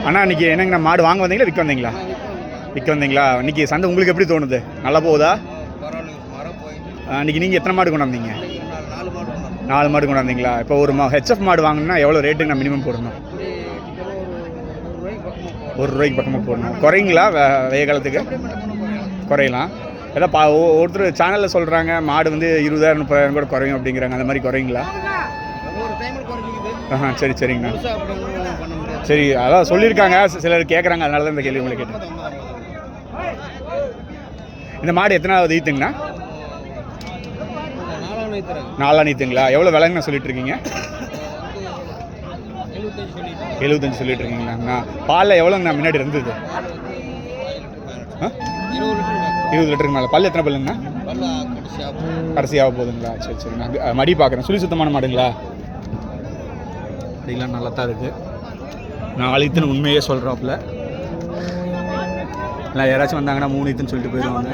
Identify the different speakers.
Speaker 1: அண்ணா இன்றைக்கி என்னங்கண்ணா மாடு வாங்க வந்தீங்களா விற்க வந்தீங்களா? விற்க வந்தீங்களா? இன்றைக்கி சந்தை உங்களுக்கு எப்படி தோணுது? நல்லா போகுதா? இன்றைக்கி நீங்கள் எத்தனை மாடு கொண்டு வந்தீங்க? 4 மாடு கொண்டு வந்தீங்களா? இப்போ ஒரு ஹெச்எஃப் மாடு வாங்கினா எவ்வளோ ரேட்டுக்கு நான் மினிமம் போடணும்? ₹1 பக்கமாக போடணும். குறைங்களா வெய்ய காலத்துக்கு? குறையலாம். ஏதாவது ஒருத்தர் சேனலில் சொல்கிறாங்க மாடு வந்து 20,000 30,000 கூட குறையும் அப்படிங்கிறாங்க. அந்த மாதிரி குறைங்களா? சரி சரிங்கண்ணா. சரி அதான் சொல்லியிருக்காங்க, சிலர் கேட்குறாங்க, அதனால தான் இந்த கேள்வி உங்களை கேட்டேன். இந்த மாடு எத்தனாவது ஈத்துங்கண்ணா? 4 நீத்துங்களா? எவ்வளோ விலைங்கண்ணா சொல்லிட்டு இருக்கீங்க? 75 சொல்லிட்டு இருக்கீங்கண்ணா. பாலில் எவ்வளோங்கண்ணா முன்னாடி இருந்தது? 20 லிட்டருக்கு மேலே. பல் எத்தனை பல்லுங்கண்ணா? கடைசியாக போகுதுங்களா? சரி சரிண்ணா. மடி பார்க்குறேன். சுழி சுத்தமான மாடுங்களா? மடிலாம் நல்லா தான் இருக்குது. 4 ஈத்துன்னு உண்மையே சொல்கிறாப்புல. இல்லை யாராச்சும் வந்தாங்கன்னா 3 ஈத்துன்னு சொல்லிட்டு போயிடுவாங்க.